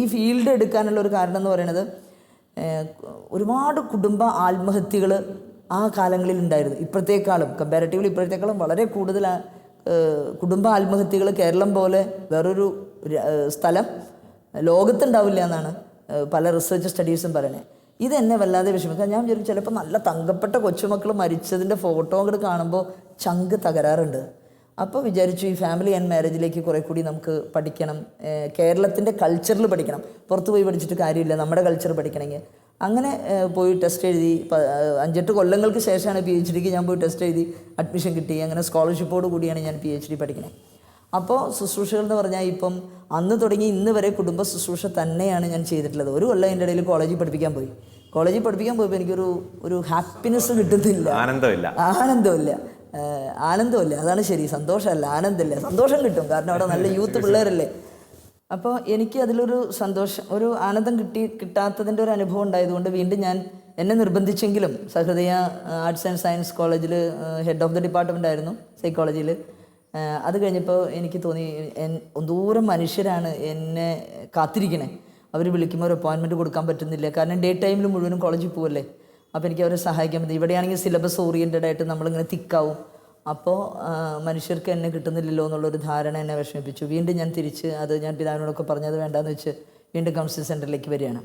ഈ ഫീൽഡ് എടുക്കാനുള്ള ഒരു കാരണം എന്ന് പറയുന്നത് ഒരുപാട് കുടുംബ ആത്മഹത്യകൾ ആ കാലങ്ങളിൽ ഉണ്ടായിരുന്നു. ഇപ്പോഴത്തേക്കാളും കമ്പാരിറ്റീവ്ലി ഇപ്പോഴത്തേക്കാളും വളരെ കൂടുതൽ കുടുംബ ആത്മഹത്യകൾ കേരളം പോലെ വേറൊരു സ്ഥലം ലോകത്തുണ്ടാവില്ല എന്നാണ് പല റിസർച്ച് സ്റ്റഡീസും പറയണേ. ഇതെന്നെ വല്ലാതെ വിഷമിക്കുക. ഞാൻ വിചാരിക്കും ചിലപ്പോൾ നല്ല തങ്കപ്പെട്ട കൊച്ചുമക്കൾ മരിച്ചതിൻ്റെ ഫോട്ടോ അങ്ങോട്ട് കാണുമ്പോൾ ചങ്ക് തകരാറുണ്ട്. അപ്പോൾ വിചാരിച്ചു ഈ ഫാമിലി ആൻഡ് മാരേജിലേക്ക് കുറേ കൂടി നമുക്ക് പഠിക്കണം, കേരളത്തിൻ്റെ കൾച്ചറിൽ പഠിക്കണം. പുറത്ത് പോയി പഠിച്ചിട്ട് കാര്യമില്ല, നമ്മുടെ കൾച്ചർ പഠിക്കണമെങ്കിൽ. അങ്ങനെ പോയി ടെസ്റ്റ് എഴുതി 5-8 കൊല്ലങ്ങൾക്ക് ശേഷമാണ് PhD ഞാൻ പോയി ടെസ്റ്റ് എഴുതി അഡ്മിഷൻ കിട്ടി. അങ്ങനെ സ്കോളർഷിപ്പോട് കൂടിയാണ് ഞാൻ PhD പഠിക്കുന്നത്. അപ്പോൾ ശുശ്രൂഷകൾ എന്ന് പറഞ്ഞാൽ ഇപ്പം അന്ന് തുടങ്ങി ഇന്ന് വരെ കുടുംബ ശുശ്രൂഷ തന്നെയാണ് ഞാൻ ചെയ്തിട്ടുള്ളത്. ഒരു കൊല്ലം എൻ്റെ ഇടയിൽ കോളേജിൽ പഠിപ്പിക്കാൻ പോയപ്പോൾ എനിക്കൊരു ഹാപ്പിനെസ് കിട്ടുന്നില്ല, ആനന്ദമില്ല. അതാണ് ശരി, സന്തോഷമല്ല, ആനന്ദമില്ല. സന്തോഷം കിട്ടും, കാരണം അവിടെ നല്ല യൂത്ത് പിള്ളേരല്ലേ. അപ്പോൾ എനിക്ക് അതിലൊരു സന്തോഷം, ഒരു ആനന്ദം കിട്ടാത്തതിൻ്റെ ഒരു അനുഭവം ഉണ്ടായതുകൊണ്ട് വീണ്ടും ഞാൻ എന്നെ നിർബന്ധിച്ചെങ്കിലും സഹൃദയ ആർട്സ് ആൻഡ് സയൻസ് കോളേജിൽ ഹെഡ് ഓഫ് ദി ഡിപ്പാർട്ട്മെൻ്റ് ആയിരുന്നു സൈക്കോളജിയിൽ. അത് കഴിഞ്ഞപ്പോൾ എനിക്ക് തോന്നി ദൂരം മനുഷ്യരാണ് എന്നെ കാത്തിരിക്കണേ. അവർ വിളിക്കുമ്പോൾ ഒരു അപ്പോയിൻമെൻറ്റ് കൊടുക്കാൻ പറ്റുന്നില്ല, കാരണം ഡേ ടൈമിൽ മുഴുവനും കോളേജിൽ പോവല്ലേ. അപ്പോൾ എനിക്ക് അവരെ സഹായിക്കാൻ പറ്റും. ഇവിടെയാണെങ്കിൽ സിലബസ് ഓറിയൻറ്റഡ് ആയിട്ട് നമ്മളിങ്ങനെ തിക്കാവും. അപ്പോൾ മനുഷ്യർക്ക് എന്നെ കിട്ടുന്നില്ലല്ലോ എന്നുള്ളൊരു ധാരണ എന്നെ വിഷമിപ്പിച്ചു. വീണ്ടും ഞാൻ തിരിച്ച് ഞാൻ പിതാവിനോടൊക്കെ പറഞ്ഞത് വേണ്ടാന്ന് വെച്ച് വീണ്ടും കൗൺസിലിംഗ് സെൻ്ററിലേക്ക് വരികയാണ്.